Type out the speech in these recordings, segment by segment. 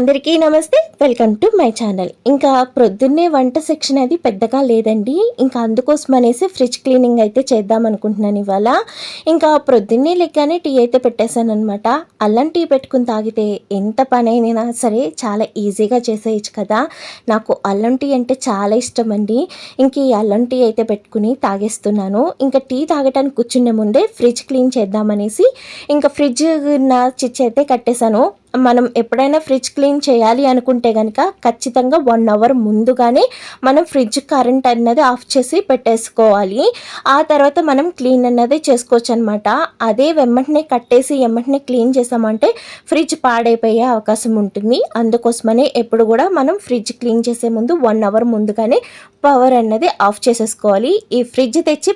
అందరికీ నమస్తే, welcome to my channel. ఇంకా ప్రొద్దున్నే వంట సెక్షన్ అది పెద్దగా లేదండి. ఇంకా అందుకోసం అనేసి ఫ్రిడ్జ్ క్లీనింగ్ అయితే చేద్దాం అనుకుంటున్నాను ఇవాళ. ఇంకా ప్రొద్దున్నే లెక్కనే టీ అయితే పెట్టేశాను అనమాట. అల్లం టీ పెట్టుకుని తాగితే ఎంత పని అయినా సరే చాలా ఈజీగా చేసేయచ్చు కదా. నాకు అల్లం టీ అంటే చాలా ఇష్టం అండి. ఇంక ఈ అల్లం టీ అయితే పెట్టుకుని తాగేస్తున్నాను. ఇంకా టీ తాగటానికి కూర్చునే ముందే ఫ్రిడ్జ్ క్లీన్ చేద్దామనేసి ఇంకా ఫ్రిడ్జ్ నా స్విచ్ అయితే కట్టేశాను. మనం ఎప్పుడైనా ఫ్రిడ్జ్ క్లీన్ చేయాలి అనుకుంటే కనుక ఖచ్చితంగా 1 అవర్ ముందుగానే మనం ఫ్రిడ్జ్ కరెంట్ అన్నది ఆఫ్ చేసి పెట్టేసుకోవాలి. ఆ తర్వాత మనం క్లీన్ అన్నది చేసుకోవచ్చు అనమాట. అదే వెంటనే కట్టేసి వెంటనే క్లీన్ చేసామంటే ఫ్రిడ్జ్ పాడైపోయే అవకాశం ఉంటుంది. అందుకోసమనే ఎప్పుడు కూడా మనం ఫ్రిడ్జ్ క్లీన్ చేసే ముందు 1 అవర్ ముందుగానే పవర్ అన్నది ఆఫ్ చేసేసుకోవాలి. ఈ ఫ్రిడ్జ్ తెచ్చి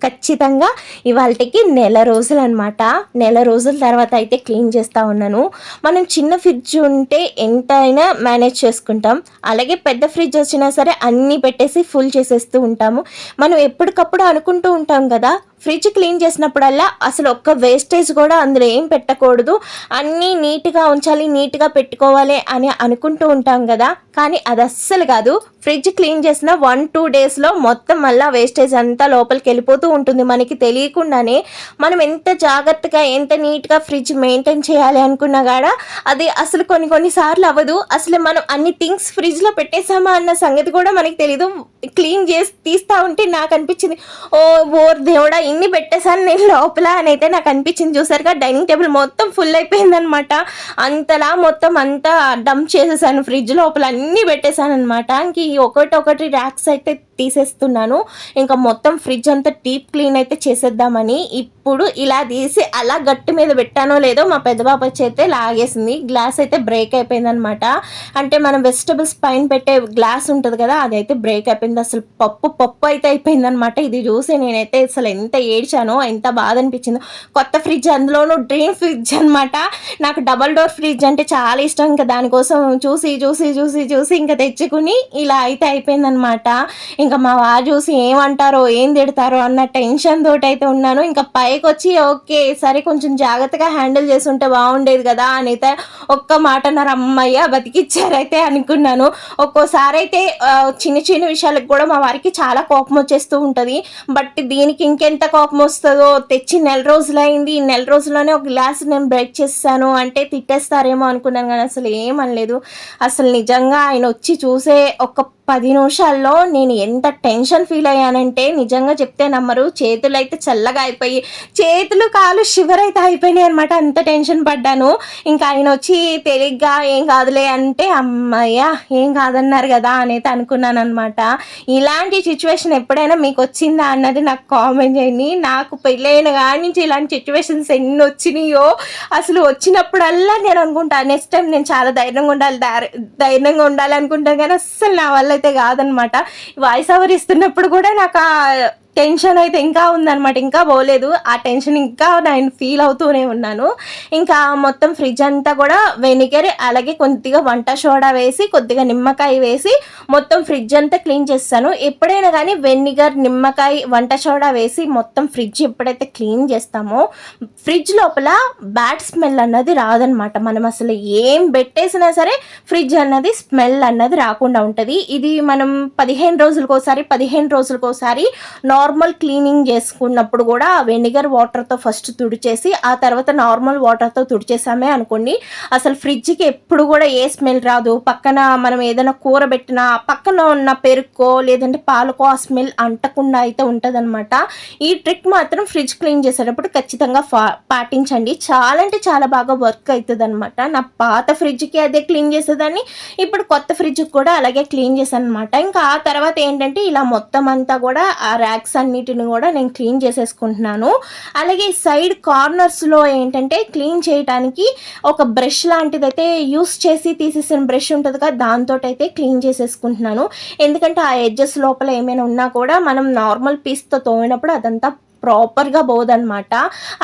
ఖచ్చితంగా ఇవాళకి నెల రోజులు అనమాట. నెల రోజుల తర్వాత అయితే క్లీన్ చేస్తూ ఉన్నాను. మనం చిన్న ఫ్రిడ్జ్ ఉంటే ఎంతైనా మేనేజ్ చేసుకుంటాం. అలాగే పెద్ద ఫ్రిడ్జ్ వచ్చినా సరే అన్నీ పెట్టేసి ఫుల్ చేసేస్తూ ఉంటాము. మనం ఎప్పటికప్పుడు అనుకుంటూ ఉంటాం కదా, ఫ్రిడ్జ్ క్లీన్ చేసినప్పుడల్లా అసలు ఒక్క వేస్టేజ్ కూడా అందులో ఏం పెట్టకూడదు, అన్నీ నీట్గా ఉంచాలి, నీట్గా పెట్టుకోవాలి అని అనుకుంటూ ఉంటాం కదా. కానీ అది అస్సలు కాదు. ఫ్రిడ్జ్ క్లీన్ చేసిన 1-2 డేస్లో మొత్తం మళ్ళీ వేస్టేజ్ అంతా లోపలికి వెళ్ళిపోతూ ఉంటుంది. మనకి తెలియకుండానే మనం ఎంత జాగ్రత్తగా ఎంత నీట్గా ఫ్రిడ్జ్ మెయింటైన్ చేయాలి అనుకున్నా కూడా అది అసలు కొన్నిసార్లు అవ్వదు. అసలు మనం అన్ని థింగ్స్ ఫ్రిడ్జ్లో పెట్టేసామా అన్న సంగతి కూడా మనకి తెలీదు. క్లీన్ చేసి తీస్తూ ఉంటే నాకు అనిపించింది, ఓర్ దేవుడా ఇన్ని పెట్టేసాను నేను లోపల అని అయితే నాకు అనిపించింది. చూసారుగా డైనింగ్ టేబుల్ మొత్తం ఫుల్ అయిపోయిందనమాట. అంతలా మొత్తం అంతా డంప్ చేసేసాను, ఫ్రిడ్జ్ లోపల అన్నీ పెట్టేశాను అనమాట. ఇంక ఒకటి ర్యాక్స్ అయితే తీసేస్తున్నాను. ఇంకా మొత్తం ఫ్రిడ్జ్ అంతా డీప్ క్లీన్ అయితే చేసేద్దామని ఇప్పుడు ఇలా తీసి అలా గట్టి మీద పెట్టానో లేదో మా పెద్ద బాబు అయితే లాగేసింది. గ్లాస్ అయితే బ్రేక్ అయిపోయింది అనమాట. అంటే మనం వెజిటబుల్స్ పైన పెట్టే గ్లాస్ ఉంటుంది కదా, అదైతే బ్రేక్ అయిపోయింది. అసలు పప్పు అయితే అయిపోయింది అనమాట. ఇది చూసి నేనైతే అసలు ఎంత ఏడ్చానో, ఎంత బాధ అనిపించిందో. కొత్త ఫ్రిడ్జ్, అందులోనూ డ్రీమ్ ఫ్రిడ్జ్ అనమాట. నాకు డబల్ డోర్ ఫ్రిడ్జ్ అంటే చాలా ఇష్టం. ఇంకా దానికోసం చూసి ఇంకా తెచ్చుకుని ఇలా అయితే అయిపోయిందనమాట. ఇంకా మా వారు చూసి ఏమంటారో ఏం తిడతారో అన్న టెన్షన్ తోటి అయితే ఉన్నాను. ఇంకా పైకి వచ్చి ఓకే సరే కొంచెం జాగ్రత్తగా హ్యాండిల్ చేసి ఉంటే బాగుండేది కదా అని అయితే ఒక్క మాట అన్నారు. అమ్మయ్య బతికిచ్చారైతే అనుకున్నాను. ఒక్కోసారి అయితే చిన్న విషయాలకు కూడా మా వారికి చాలా కోపం వచ్చేస్తూ ఉంటుంది. బట్ దీనికి ఇంకెంత కోపం వస్తుందో. తెచ్చి నెల రోజులైంది, నెల రోజుల్లోనే ఒక గ్లాస్ నేను బ్రేక్ చేస్తాను అంటే తిట్టేస్తారేమో అనుకున్నాను, కానీ అసలు ఏమనలేదు. అసలు నిజంగా ఆయన వచ్చి చూసే ఒక 10 నిమిషాల్లో నేను ఎంత టెన్షన్ ఫీల్ అయ్యానంటే నిజంగా చెప్తే నమ్మరు. చేతులు అయితే చల్లగా అయిపోయి, చేతులు కాలు షివర్ అయితే అయిపోయినాయి అనమాట. అంత టెన్షన్ పడ్డాను. ఇంకా ఆయన వచ్చి తెలిగ్గా ఏం కాదులే అంటే అమ్మయ్య ఏం కాదన్నారు కదా అని అయితే అనుకున్నాను అనమాట. ఇలాంటి సిచ్యువేషన్ ఎప్పుడైనా మీకు వచ్చిందా అన్నది నాకు కామెంట్ చేయండి. నాకు పెళ్ళైన కాడి నుంచి ఇలాంటి సిచ్యువేషన్స్ ఎన్ని వచ్చినాయో అసలు వచ్చినప్పుడల్లా నేను అనుకుంటాను నెక్స్ట్ టైం నేను చాలా ధైర్యంగా ఉండాలి అనుకుంటాను, కానీ అస్సలు నా వల్ల అయితే కాదనమాట. వాయిస్ ఓవర్ ఇస్తున్నప్పుడు కూడా నాకు టెన్షన్ అయితే ఇంకా ఉందన్నమాట, ఇంకా పోలేదు. ఆ టెన్షన్ ఇంకా నేను ఫీల్ అవుతూనే ఉన్నాను. ఇంకా మొత్తం ఫ్రిడ్జ్ అంతా కూడా వెనిగర్ అలాగే కొద్దిగా వంట సోడా వేసి కొద్దిగా నిమ్మకాయ వేసి మొత్తం ఫ్రిడ్జ్ అంతా క్లీన్ చేస్తాను. ఎప్పుడైనా కానీ వెనిగర్, నిమ్మకాయ, వంట సోడా వేసి మొత్తం ఫ్రిడ్జ్ ఎప్పుడైతే క్లీన్ చేస్తామో ఫ్రిడ్జ్ లోపల బ్యాడ్ స్మెల్ అన్నది రాదనమాట. మనం అసలు ఏం పెట్టేసినా సరే ఫ్రిడ్జ్ అన్నది స్మెల్ అన్నది రాకుండా ఉంటుంది. ఇది మనం 15 రోజులకోసారి నార్మల్ క్లీనింగ్ చేసుకున్నప్పుడు కూడా వెనిగర్ వాటర్తో ఫస్ట్ తుడిచేసి ఆ తర్వాత నార్మల్ వాటర్తో తుడిచేసామే అనుకోండి, అసలు ఫ్రిడ్జ్కి ఎప్పుడు కూడా ఏ స్మెల్ రాదు. పక్కన మనం ఏదైనా కూర పెట్టినా పక్కన ఉన్న పెరుక్కో లేదంటే పాలకో ఆ స్మెల్ అంటకుండా అయితే ఉంటుంది అనమాట. ఈ ట్రిక్ మాత్రం ఫ్రిడ్జ్ క్లీన్ చేసేటప్పుడు ఖచ్చితంగా పాటించండి. చాలా అంటే చాలా బాగా వర్క్ అవుతుంది అనమాట. నా పాత ఫ్రిడ్జ్కి అదే క్లీన్ చేసేదాన్ని, ఇప్పుడు కొత్త ఫ్రిడ్జ్కి కూడా అలాగే క్లీన్ చేశాను అనమాట. ఇంకా ఆ తర్వాత ఏంటంటే ఇలా మొత్తం అంతా కూడా ఆ ర్యాక్స్ అన్నిటిని కూడా నేను క్లీన్ చేసేసుకుంటున్నాను. అలాగే సైడ్ కార్నర్స్లో ఏంటంటే క్లీన్ చేయడానికి ఒక బ్రష్ లాంటిది అయితే యూస్ చేసి తీసేసిన బ్రష్ ఉంటుంది కదా, దాంతో అయితే క్లీన్ చేసేసుకుంటున్నాను. ఎందుకంటే ఆ ఎడ్జెస్ లోపల ఏమైనా ఉన్నా కూడా మనం నార్మల్ పీస్తో తోమినప్పుడు అదంతా ప్రాపర్గా పోదనమాట.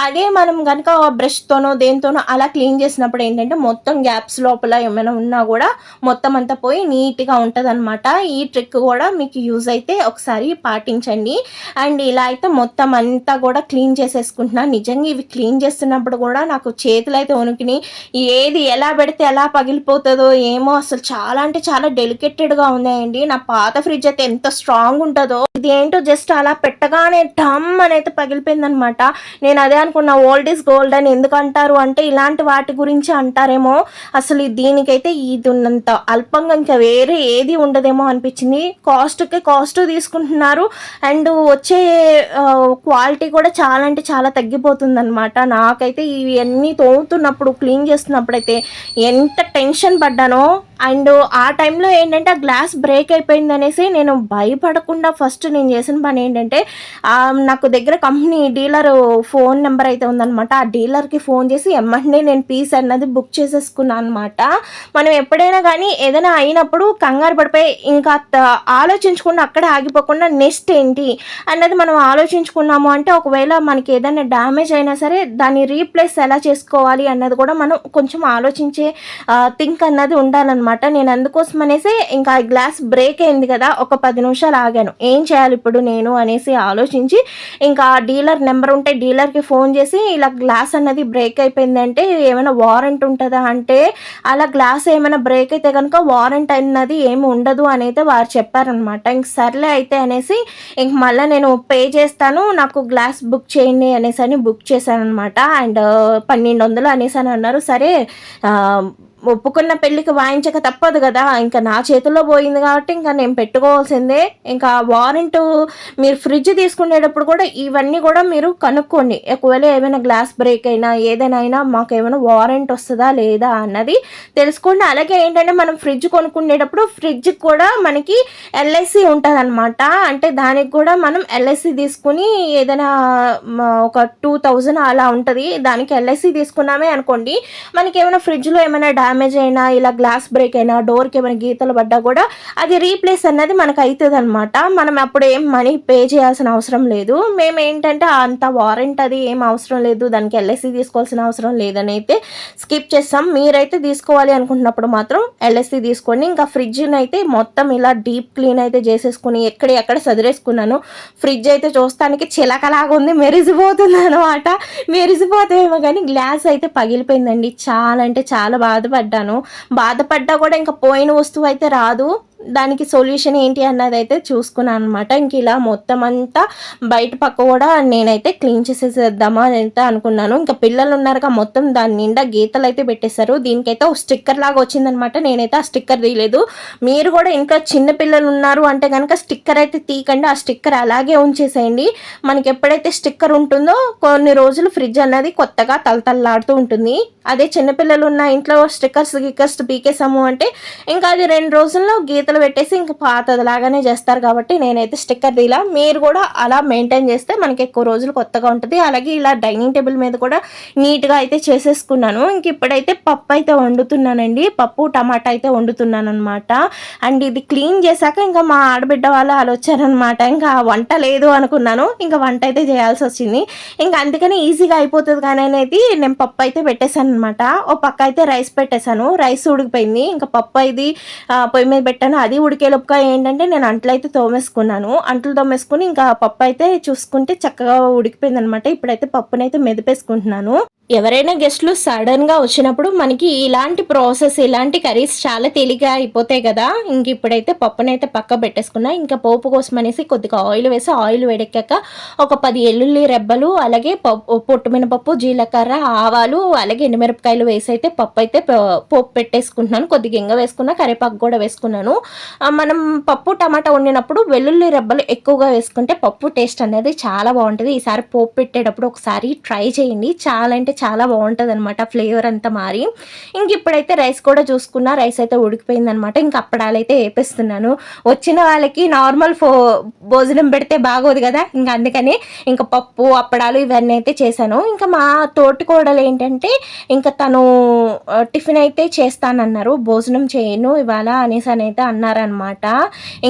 అదే మనం కనుక బ్రష్తోనో దేనితోనో అలా క్లీన్ చేసినప్పుడు ఏంటంటే మొత్తం గ్యాప్స్ లోపల ఏమైనా ఉన్నా కూడా మొత్తం అంతా పోయి నీట్గా ఉంటుంది అనమాట. ఈ ట్రిక్ కూడా మీకు యూజ్ అయితే ఒకసారి పాటించండి. అండ్ ఇలా అయితే మొత్తం అంతా కూడా క్లీన్ చేసేసుకుంటున్నాను. నిజంగా ఇవి క్లీన్ చేస్తున్నప్పుడు కూడా నాకు చేతులు అయితే వణుకుని ఏది ఎలా పెడితే ఎలా పగిలిపోతుందో ఏమో, అసలు చాలా అంటే చాలా డెలికేటెడ్గా ఉన్నాయండి. నా పాత ఫ్రిడ్జ్ అయితే ఎంత స్ట్రాంగ్ ఉంటుందో, ఇది ఏంటో జస్ట్ అలా పెట్టగానే డమ్ అనేది పగిలిపోయింది అనమాట. నేను అదే అనుకున్నా, ఓల్డ్ ఈజ్ గోల్డ్ అని ఎందుకు అంటారు అంటే ఇలాంటి వాటి గురించి అంటారేమో. అసలు దీనికైతే ఇది ఉన్నంత అల్పంగా ఇంకా వేరే ఏది ఉండదేమో అనిపించింది. కాస్ట్ తీసుకుంటున్నారు అండ్ వచ్చే క్వాలిటీ కూడా చాలా అంటే చాలా తగ్గిపోతుంది అనమాట. నాకైతే ఇవన్నీ తోముతున్నప్పుడు క్లీన్ చేస్తున్నప్పుడు అయితే ఎంత టెన్షన్ పడ్డానో. అండ్ ఆ టైంలో ఏంటంటే ఆ గ్లాస్ బ్రేక్ అయిపోయింది అనేసి నేను భయపడకుండా ఫస్ట్ నేను చేసిన పని ఏంటంటే నాకు దగ్గర కంపెనీ డీలర్ ఫోన్ నెంబర్ అయితే ఉందనమాట. ఆ డీలర్కి ఫోన్ చేసి ఎమ్మటనే నేను పీస్ అన్నది బుక్ చేసేసుకున్నాను అనమాట. మనం ఎప్పుడైనా కానీ ఏదైనా అయినప్పుడు కంగారు పడిపోయి ఇంకా ఆలోచించకుండా అక్కడే ఆగిపోకుండా నెక్స్ట్ ఏంటి అన్నది మనం ఆలోచించుకున్నాము అంటే ఒకవేళ మనకి ఏదైనా డ్యామేజ్ అయినా సరే దాన్ని రీప్లేస్ ఎలా చేసుకోవాలి అన్నది కూడా మనం కొంచెం ఆలోచించే థింక్ అన్నది ఉండాలన్నమాట. నేను అందుకోసం అనేసి ఇంకా గ్లాస్ బ్రేక్ అయింది కదా, ఒక 10 నిమిషాలు ఆగాను. ఏం చేయాలి ఇప్పుడు నేను అనేసి ఆలోచించి ఇంకా డీలర్ నెంబర్ ఉంటే డీలర్కి ఫోన్ చేసి ఇలా గ్లాస్ అన్నది బ్రేక్ అయిపోయిందంటే ఏమైనా వారంటీ ఉంటుందా అంటే అలా గ్లాస్ ఏమైనా బ్రేక్ అయితే కనుక వారంటీ అన్నది ఏమి ఉండదు అని అయితే వారు చెప్పారనమాట. ఇంక సర్లే అయితే అనేసి ఇంక మళ్ళీ నేను పే చేస్తాను, నాకు గ్లాస్ బుక్ చేయండి అనేసి అని బుక్ చేశాను అనమాట. అండ్ 1200 అనేసి అని అన్నారు. సరే ఒప్పుకున్న పెళ్ళికి వాయించక తప్పదు కదా, ఇంకా నా చేతిలో పోయింది కాబట్టి ఇంకా నేను పెట్టుకోవాల్సిందే. ఇంకా వారంటీ మీరు ఫ్రిడ్జ్ తీసుకునేటప్పుడు కూడా ఇవన్నీ కూడా మీరు కనుక్కోండి. ఒకవేళ ఏమైనా గ్లాస్ బ్రేక్ అయినా ఏదైనా అయినా మాకు ఏమైనా వారంటీ వస్తుందా లేదా అన్నది తెలుసుకోండి. అలాగే ఏంటంటే మనం ఫ్రిడ్జ్ కొనుక్కునేటప్పుడు ఫ్రిడ్జ్కి కూడా మనకి ఎల్ఐసి ఉంటుంది అనమాట. అంటే దానికి కూడా మనం ఎల్ఐసి తీసుకుని ఏదైనా ఒక 2000 అలా ఉంటుంది, దానికి ఎల్ఐసి తీసుకున్నామే అనుకోండి, మనకి ఏమైనా ఫ్రిడ్జ్లో ఏమైనా డ్యామేజ్ అయినా ఇలా గ్లాస్ బ్రేక్ అయినా డోర్కి ఏమైనా గీతలు పడ్డా కూడా అది రీప్లేస్ అన్నది మనకు అవుతుంది అనమాట. మనం అప్పుడు ఏం మనీ పే చేయాల్సిన అవసరం లేదు. మేము ఏంటంటే అంత వారంటీ అది ఏం అవసరం లేదు, దానికి ఎల్ఐసి తీసుకోవాల్సిన అవసరం లేదని అయితే స్కిప్ చేస్తాం. మీరైతే తీసుకోవాలి అనుకుంటున్నప్పుడు మాత్రం ఎల్ఐసి తీసుకోండి. ఇంకా ఫ్రిడ్జ్ని అయితే మొత్తం ఇలా డీప్ క్లీన్ అయితే చేసేసుకుని ఎక్కడ సదిరేసుకున్నాను. ఫ్రిడ్జ్ అయితే చూస్తానికి చిలకలాగా ఉంది, మెరిసిపోతుంది అనమాట. మెరిసిపోతేమో కానీ గ్లాస్ అయితే పగిలిపోయిందండి. చాలా అంటే చాలా బాధపడ్డా కూడా ఇంకా పోయిన వస్తువు అయితే రాదు. దానికి సొల్యూషన్ ఏంటి అన్నది అయితే చూసుకున్నాను అనమాట. ఇంక ఇలా మొత్తం అంతా బయట పక్క కూడా నేనైతే క్లీన్ చేసేసేద్దామా అని అయితే అనుకున్నాను. ఇంకా పిల్లలు ఉన్నారుగా మొత్తం దాని నిండా గీతలు అయితే పెట్టేశారు. దీనికైతే ఒక స్టిక్కర్ లాగా వచ్చిందనమాట. నేనైతే ఆ స్టిక్కర్ తీయలేదు. మీరు కూడా ఇంట్లో చిన్న పిల్లలు ఉన్నారు అంటే కనుక స్టిక్కర్ అయితే తీయకండి, ఆ స్టిక్కర్ అలాగే ఉంచేసేయండి. మనకి ఎప్పుడైతే స్టిక్కర్ ఉంటుందో కొన్ని రోజులు ఫ్రిడ్జ్ అన్నది కొత్తగా తలతల్లాడుతూ ఉంటుంది. అదే చిన్నపిల్లలు ఉన్న ఇంట్లో స్టిక్కర్స్ పీకేసాము అంటే ఇంకా అది 2 రోజుల్లో గీతలు పెట్టేసి ఇంకా పాతదిలాగానే చేస్తారు. కాబట్టి నేనైతే స్టిక్కర్ తీలా. మీరు కూడా అలా మెయింటైన్ చేస్తే మనకి ఎక్కువ రోజులు కొత్తగా ఉంటుంది. అలాగే ఇలా డైనింగ్ టేబుల్ మీద కూడా నీట్గా అయితే చేసేసుకున్నాను. ఇంక ఇప్పుడైతే పప్పు అయితే వండుతున్నానండి. పప్పు టమాటా అయితే వండుతున్నాను అనమాట. అండ్ ఇది క్లీన్ చేశాక ఇంకా మా ఆడబిడ్డ వాళ్ళు వచ్చారనమాట. ఇంకా వంట లేదు అనుకున్నాను, ఇంకా వంట అయితే చేయాల్సి వచ్చింది. ఇంకా అందుకని ఈజీగా అయిపోతుంది కానీ అనేది నేను పప్పు అయితే పెట్టేశాను అనమాట. ఓ పక్క అయితే రైస్ పెట్టేశాను. రైస్ ఉడికిపోయింది. ఇంకా పప్పు ఇది పొయ్యి మీద పెట్టాను. అది ఉడికేలోపుగా ఏంటంటే నేను అంట్లు అయితే తోమేసుకున్నాను. అంట్లు తోమేసుకుని ఇంకా పప్పు అయితే చూసుకుంటే చక్కగా ఉడికిపోయింది అనమాట. ఇప్పుడైతే పప్పునైతే మెదిపేసుకుంటున్నాను. ఎవరైనా గెస్ట్లు సడన్గా వచ్చినప్పుడు మనకి ఇలాంటి ప్రాసెస్ ఇలాంటి కర్రీస్ చాలా తేలిగ్గా అయిపోతాయి కదా. ఇంక ఇప్పుడైతే పప్పునైతే పక్క పెట్టేసుకున్నా. ఇంకా పోపు కోసం అనేసి కొద్దిగా ఆయిల్ వేసి ఆయిల్ వేడెక్కాక ఒక 10 ఎల్లుల్లి రెబ్బలు, అలాగే పొట్టు మినపప్పు, జీలకర్ర, ఆవాలు, అలాగే ఎండుమిరపకాయలు వేసి అయితే పప్పు అయితే పోపు పెట్టేసుకుంటున్నాను. కొద్దిగా ఇంగ వేసుకున్నా, కరివేపాకు కూడా వేసుకున్నాను. మనం పప్పు టమాటా వండినప్పుడు వెల్లుల్లి రెబ్బలు ఎక్కువగా వేసుకుంటే పప్పు టేస్ట్ అనేది చాలా బాగుంటుంది. ఈసారి పోపు పెట్టేటప్పుడు ఒకసారి ట్రై చేయండి. చాలా అంటే చాలా బాగుంటుంది అనమాట, ఫ్లేవర్ అంతా మారి. ఇంక ఇప్పుడైతే రైస్ కూడా చూసుకున్నా, రైస్ అయితే ఉడికిపోయింది అనమాట. ఇంక అప్పడాలు అయితే వేపిస్తున్నాను. వచ్చిన వాళ్ళకి నార్మల్ భోజనం పెడితే బాగోదు కదా, ఇంకా అందుకని ఇంకా పప్పు అప్పడాలు ఇవన్నీ అయితే చేశాను. ఇంకా మా తోటి కోడలు ఏంటంటే ఇంకా తను టిఫిన్ అయితే చేస్తానన్నారు, భోజనం చేయను ఇవాళ అనేసి అని అయితే అన్నారనమాట.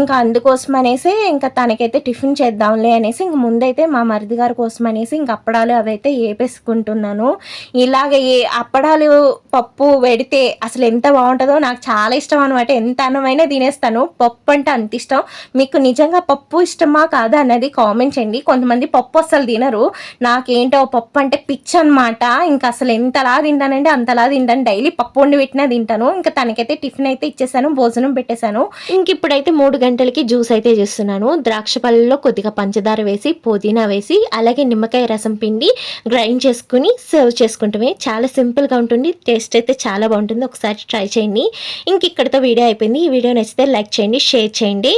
ఇంకా అందుకోసం అనేసి ఇంకా తనకైతే టిఫిన్ చేద్దాంలే అనేసి ఇంక ముందైతే మా మరిది గారి కోసం అనేసి ఇంక అప్పడాలు అవైతే ఏపేసుకుంటున్నాను. ఇలాగ అప్పడాలు పప్పు పెడితే అసలు ఎంత బాగుంటుందో, నాకు చాలా ఇష్టం అనమాట. ఎంత అన్నమైనా తినేస్తాను. పప్పు అంటే అంత ఇష్టం. మీకు నిజంగా పప్పు ఇష్టమా కాదా అన్నది కామెంట్ చేయండి. కొంతమంది పప్పు అస్సలు తినరు, నాకేంటో పప్పు అంటే పిచ్చి అనమాట. ఇంకా అసలు ఎంతలా తింటానంటే అంతలా తింటాను. డైలీ పప్పు వండి పెట్టినా తింటాను. ఇంకా తనకైతే టిఫిన్ అయితే ఇచ్చేసాను, భోజనం పెట్టేశాను. ఇంక ఇప్పుడైతే 3 గంటలకి జ్యూస్ అయితే చేస్తున్నాను. ద్రాక్ష పళ్ళలో కొద్దిగా పంచదార వేసి, పుదీనా వేసి, అలాగే నిమ్మకాయ రసం పిండి గ్రైండ్ చేసుకుని సర్వ్ చేసుకుంటమే. చాలా సింపుల్గా ఉంటుంది, టేస్ట్ అయితే చాలా బాగుంటుంది. ఒకసారి ట్రై చేయండి. ఇంక ఇక్కడితో వీడియో అయిపోయింది. ఈ వీడియో నచ్చితే లైక్ చేయండి, షేర్ చేయండి.